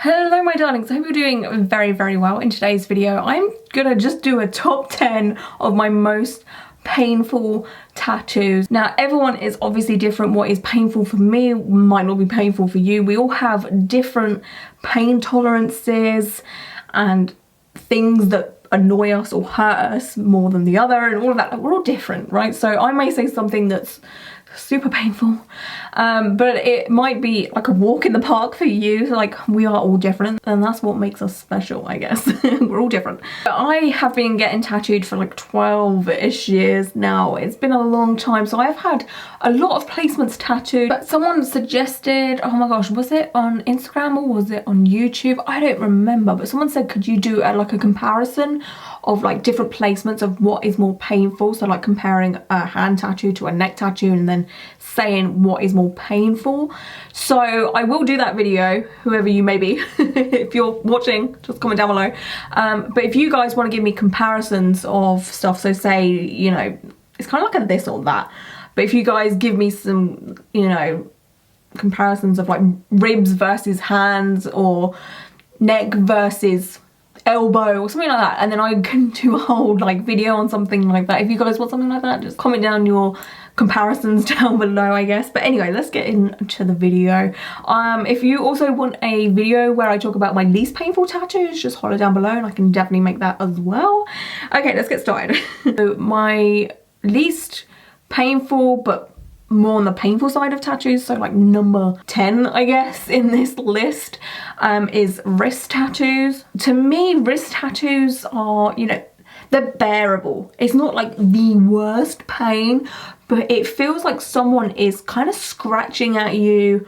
Hello my darlings, I hope you're doing very well. In today's video I'm gonna just do a top 10 of my most painful tattoos. Now everyone is obviously different. What is painful for me might not be painful for you. We all have different pain tolerances and things that annoy us or hurt us more than the other and all of that. We're all different, right? So I may say something that's super painful, but it might be like a walk in the park for you. Like, we are all different and that's what makes us special, I guess. We're all different. But I have been getting tattooed for like 12-ish years now. It's been a long time, so I've had a lot of placements tattooed. But someone suggested, oh my gosh, was it on Instagram or was it on YouTube? I don't remember, but someone said, could you do like a comparison of like different placements of what is more painful? So like comparing a hand tattoo to a neck tattoo and then saying what is more painful. So I will do that video, whoever you may be. If you're watching, just comment down below. But if you guys want to give me comparisons of stuff, so say, you know, it's kind of like a this or that, but if you guys give me some, you know, comparisons of like ribs versus hands or neck versus elbow or something like that, and then I can do a whole like video on something like that. If you guys want something like that, just comment down your comparisons down below, I guess. But anyway, let's get into the video. If you also want a video where I talk about my least painful tattoos, just holler down below and I can definitely make that as well. Okay, let's get started. So my least painful, but more on the painful side of tattoos, so like number 10 I guess in this list, is wrist tattoos. To me, wrist tattoos are, you know, they're bearable. It's not like the worst pain, but it feels like someone is kind of scratching at you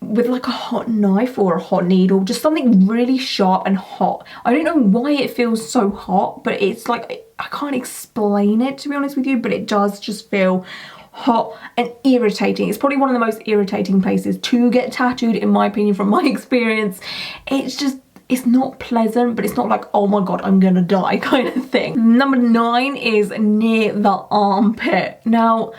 with like a hot knife or a hot needle, just something really sharp and hot. I don't know why it feels so hot, but it's like, I can't explain it, to be honest with you, but it does just feel hot and irritating. It's probably one of the most irritating places to get tattooed, in my opinion, from my experience. It's just, it's not pleasant, but it's not like, oh my god, I'm gonna die kind of thing. Number 9 is near the armpit. Now,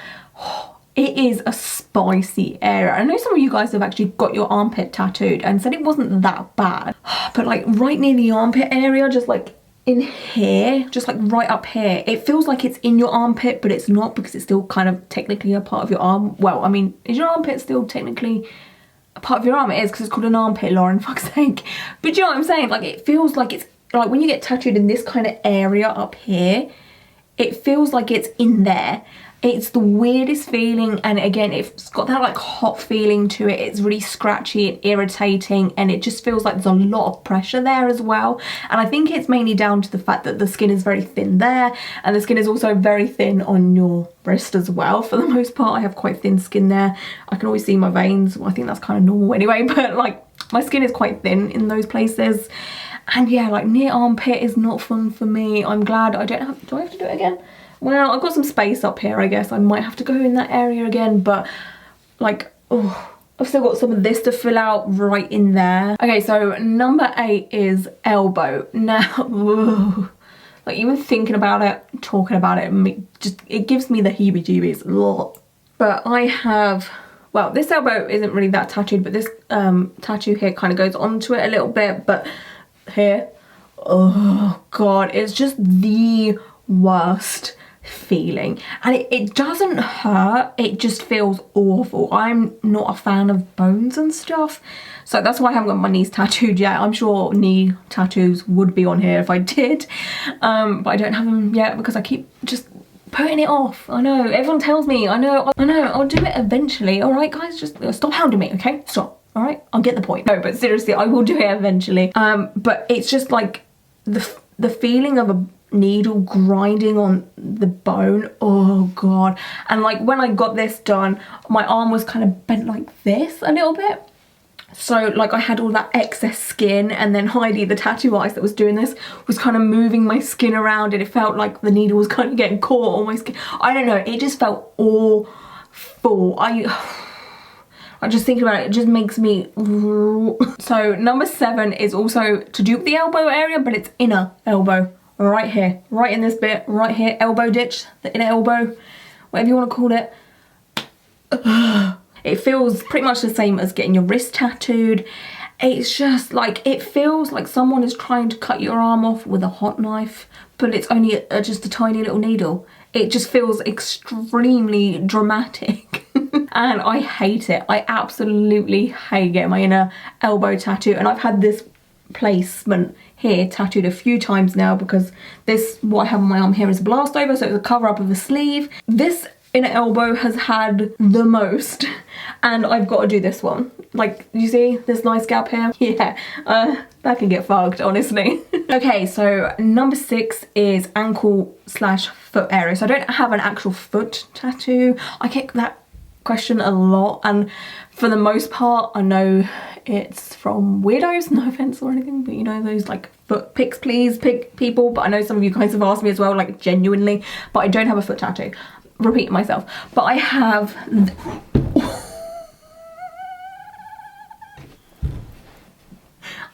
it is a spicy area. I know some of you guys have actually got your armpit tattooed and said it wasn't that bad, but like right near the armpit area, just like in here, just like right up here, it feels like it's in your armpit, but it's not, because it's still kind of technically a part of your arm. Well, I mean, is your armpit still technically a part of your arm? It is, because it's called an armpit, Lauren, fuck's sake. But do you know what I'm saying? Like, it feels like it's like when you get tattooed in this kind of area up here, it feels like it's in there. It's the weirdest feeling, and again, it's got that like hot feeling to it. It's really scratchy and irritating, and it just feels like there's a lot of pressure there as well. And I think it's mainly down to the fact that the skin is very thin there, and the skin is also very thin on your wrist as well. For the most part, I have quite thin skin there. I can always see my veins. Well, I think that's kind of normal anyway, but like my skin is quite thin in those places. And yeah, like near armpit is not fun for me. I'm glad I don't have, do I have to do it again? Well, I've got some space up here, I guess. I might have to go in that area again, but like, oh, I've still got some of this to fill out right in there. Okay, so number 8 is elbow. Now, like even thinking about it, talking about it, it gives me the heebie-jeebies. But I have, well, this elbow isn't really that tattooed, but this tattoo here kind of goes onto it a little bit, but here, oh god, it's just the worst feeling. And it doesn't hurt, it just feels awful. I'm not a fan of bones and stuff, so that's why I haven't got my knees tattooed yet. I'm sure knee tattoos would be on here if I did, but I don't have them yet because I keep just putting it off. I know, everyone tells me, I know, I'll do it eventually. All right guys, just stop hounding me, okay? Stop. All right, I'll get the point. No, but seriously, I will do it eventually. But it's just like the feeling of a needle grinding on the bone, oh god. And like when I got this done, my arm was kind of bent like this a little bit, so like I had all that excess skin, and then Heidi, the tattoo artist that was doing this, was kind of moving my skin around, and it felt like the needle was kind of getting caught on my skin. I don't know, it just felt awful. I just think about it, it just makes me so number 7 is also to do with the elbow area, but it's inner elbow. Right here, right in this bit, right here, elbow ditch, the inner elbow, whatever you want to call it. It feels pretty much the same as getting your wrist tattooed, It's just like, it feels like someone is trying to cut your arm off with a hot knife, but it's only just a tiny little needle. It just feels extremely dramatic. And I hate it. I absolutely hate getting my inner elbow tattoo. And I've had this placement here tattooed a few times now, because this, what I have on my arm here, is a blast over, so it's a cover up of the sleeve. This inner elbow has had the most, and I've got to do this one. Like, you see this nice gap here? Yeah, that can get fucked, honestly. Okay, so number 6 is ankle/foot area. So I don't have an actual foot tattoo. I get that question a lot, and for the most part I know it's from weirdos, no offense or anything, but you know, those like foot pics please people. But I know some of you guys have asked me as well, like genuinely. But I don't have a foot tattoo, repeating myself, but I have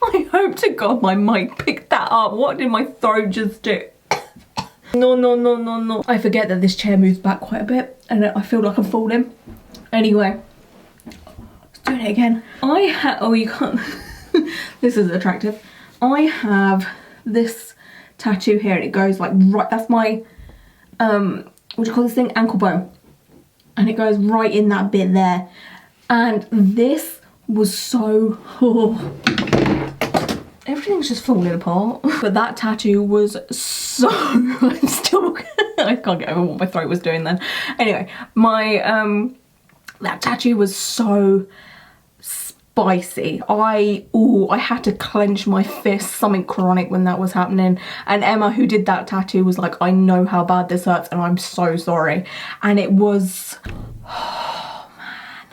I hope to God my mic picked that up. What did my throat just do? No. I forget that this chair moves back quite a bit and I feel like I'm falling. Anyway, let's do it again. I have, oh, you can't. This is attractive. I have this tattoo here and it goes like right, that's my, what do you call this thing? Ankle bone. And it goes right in that bit there. And this was so, everything's just falling apart. But that tattoo was so, I'm still, I can't get over what my throat was doing then. Anyway, my, that tattoo was so spicy. I had to clench my fist, something chronic, when that was happening. And Emma, who did that tattoo, was like, I know how bad this hurts and I'm so sorry. And it was, oh man,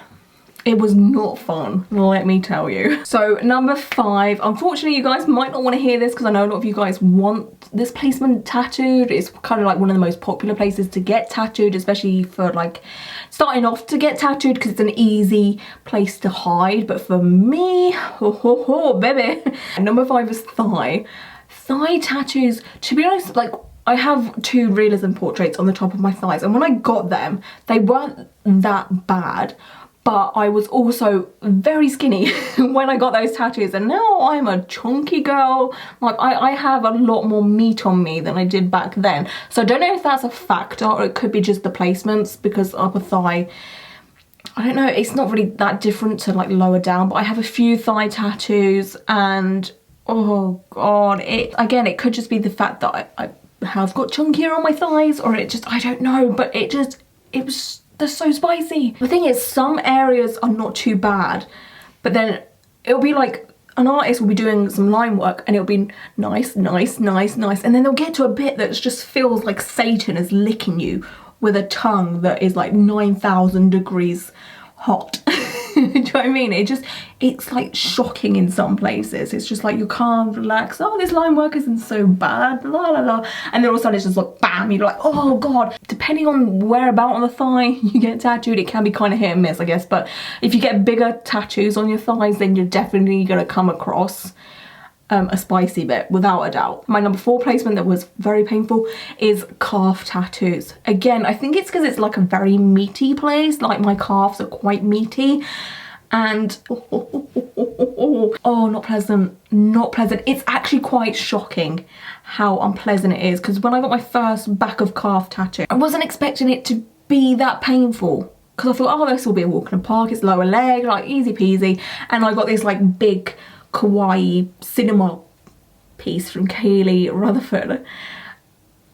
it was not fun, let me tell you. So number 5, unfortunately you guys might not want to hear this because I know a lot of you guys want this placement tattooed. It's kind of like one of the most popular places to get tattooed, especially for like starting off to get tattooed, because it's an easy place to hide. But for me, baby. And number 5 is thigh. Thigh tattoos, to be honest, like I have 2 realism portraits on the top of my thighs, and when I got them, they weren't that bad. But I was also very skinny when I got those tattoos, and now I'm a chunky girl. Like I have a lot more meat on me than I did back then. So I don't know if that's a factor, or it could be just the placements, because upper thigh, I don't know, it's not really that different to like lower down. But I have a few thigh tattoos, and oh god, it could just be the fact that I have got chunkier on my thighs, or it just, I don't know, but it was, they're so spicy. The thing is, some areas are not too bad, but then it'll be like an artist will be doing some line work and it'll be nice, and then they'll get to a bit that just feels like Satan is licking you with a tongue that is like 9,000 degrees hot. Do you know what I mean? It's like shocking in some places. It's just like you can't relax. Oh, this line work isn't so bad, la la la. And then all of a sudden it's just like bam, you're like, oh god. Depending on where about on the thigh you get tattooed, it can be kind of hit and miss, I guess. But if you get bigger tattoos on your thighs, then you're definitely gonna come across a spicy bit, without a doubt. My number 4 placement that was very painful is calf tattoos. Again, I think it's because it's like a very meaty place, like my calves are quite meaty, and oh, not pleasant, not pleasant. It's actually quite shocking how unpleasant it is, because when I got my first back of calf tattoo, I wasn't expecting it to be that painful, because I thought, oh, this will be a walk in the park, it's lower leg, like easy peasy. And I got this like big kawaii cinema piece from Kaylee Rutherford,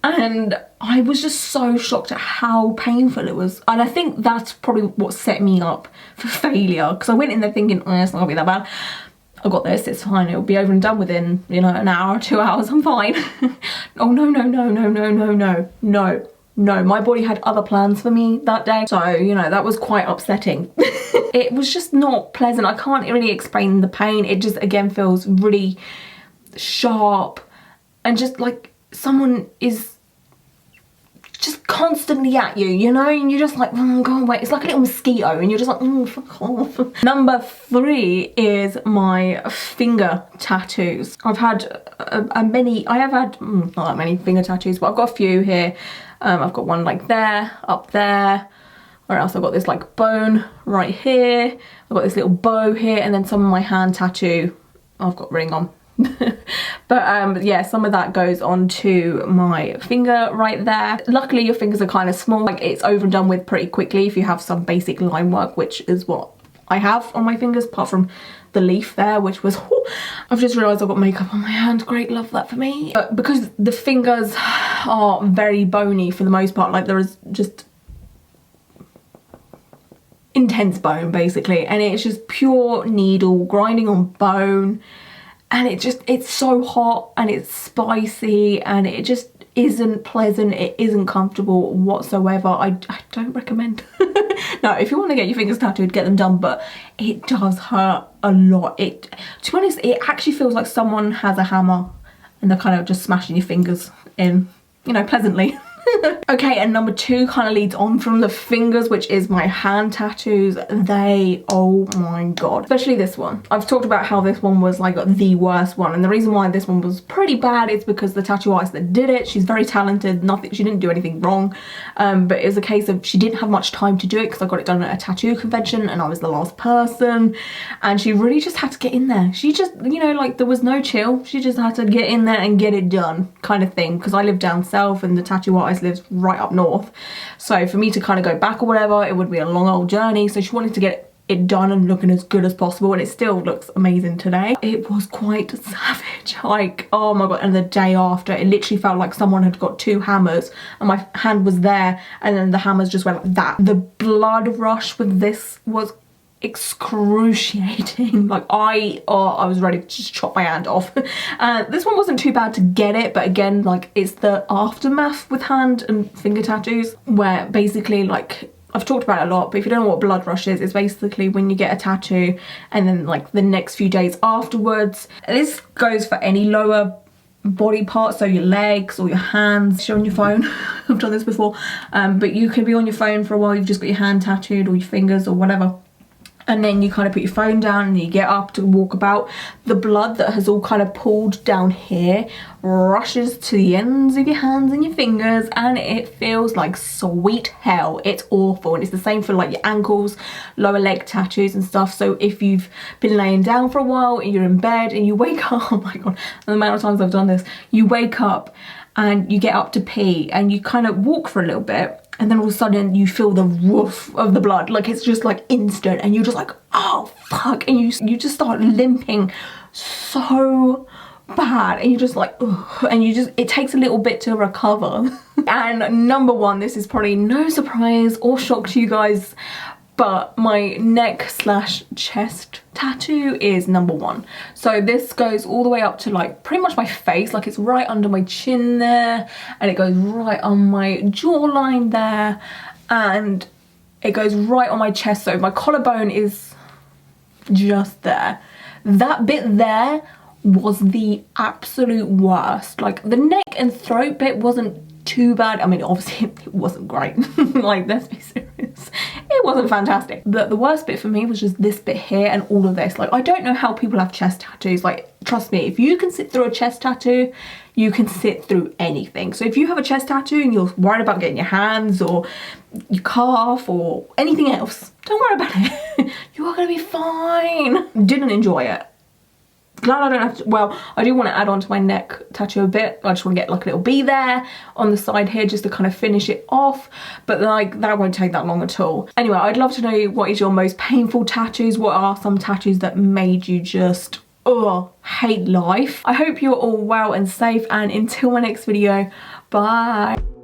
and I was just so shocked at how painful it was. And I think that's probably what set me up for failure, because I went in there thinking, oh, it's not gonna be that bad. I got this, it's fine, it'll be over and done within, you know, an hour, 2 hours, I'm fine. Oh no, my body had other plans for me that day, so you know, that was quite upsetting. It was just not pleasant. I can't really explain the pain. It just, again, feels really sharp, and just like someone is just constantly at you, you know, and you're just like, oh, go away. It's like a little mosquito, and you're just like, oh, fuck off. Number 3 is my finger tattoos. I've had I have had not that many finger tattoos, but I've got a few here. I've got one like there, up there, Where else? I've got this like bone right here. I've got this little bow here, and then some of my hand tattoo. I've got ring on. But yeah, some of that goes onto my finger right there. Luckily your fingers are kind of small, like it's over and done with pretty quickly if you have some basic line work, which is what I have on my fingers, apart from the leaf there, which was I've just realised I've got makeup on my hand. Great, love that for me. But because the fingers are very bony for the most part, like there is just intense bone basically, and it's just pure needle grinding on bone, and it's so hot and it's spicy and it just isn't pleasant. It isn't comfortable whatsoever. I don't recommend. No, if you want to get your fingers tattooed, get them done, but it does hurt a lot. To be honest, it actually feels like someone has a hammer and they're kind of just smashing your fingers in, you know, pleasantly. Okay, and number 2 kind of leads on from the fingers, which is my hand tattoos. They, oh my god, especially this one. I've talked about how this one was like the worst one, and the reason why this one was pretty bad is because the tattoo artist that did it, she's very talented, she didn't do anything wrong, but it was a case of she didn't have much time to do it because I got it done at a tattoo convention and I was the last person, and she really just had to get in there. She just, you know, like there was no chill. She just had to get in there and get it done kind of thing, because I live down south and the tattoo artist lives right up north, so for me to kind of go back or whatever, it would be a long old journey. So she wanted to get it done and looking as good as possible, and it still looks amazing today. It was quite savage, like oh my god. And the day after, it literally felt like someone had got 2 hammers and my hand was there and then the hammers just went like that. The blood rush with this was excruciating. Like I was ready to just chop my hand off. This one wasn't too bad to get it, but again, like it's the aftermath with hand and finger tattoos where basically, like I've talked about it a lot, but if you don't know what blood rush is, it's basically when you get a tattoo and then like the next few days afterwards. This goes for any lower body parts, so your legs or your hands. Show on your phone. I've done this before, but you can be on your phone for a while, you've just got your hand tattooed or your fingers or whatever, and then you kind of put your phone down and you get up to walk about. The blood that has all kind of pooled down here rushes to the ends of your hands and your fingers, and it feels like sweet hell. It's awful, and it's the same for like your ankles, lower leg tattoos and stuff. So if you've been laying down for a while and you're in bed and you wake up, oh my god, the amount of times I've done this, you wake up and you get up to pee and you kind of walk for a little bit, and then all of a sudden you feel the woof of the blood, like it's just like instant, and you're just like, oh fuck, and you just start limping so bad, and you're just like, ugh, and it takes a little bit to recover. And number 1, this is probably no surprise or shock to you guys, but my neck / chest tattoo is number 1. So this goes all the way up to like pretty much my face, like it's right under my chin there, and it goes right on my jawline there, and it goes right on my chest, so my collarbone is just there. That bit there was the absolute worst. Like the neck and throat bit wasn't too bad. I mean, obviously it wasn't great. Like, let's be serious, it wasn't fantastic. The worst bit for me was just this bit here and all of this. Like, I don't know how people have chest tattoos. Like, trust me, if you can sit through a chest tattoo, you can sit through anything. So if you have a chest tattoo and you're worried about getting your hands or your calf or anything else, don't worry about it. You are gonna be fine. Didn't enjoy it. Glad I don't have to, well, I do want to add on to my neck tattoo a bit. I just want to get like a little bee there on the side here just to kind of finish it off, but like that won't take that long at all. Anyway, I'd love to know what is your most painful tattoos. What are some tattoos that made you just hate life? I hope you're all well and safe, and until my next video, bye.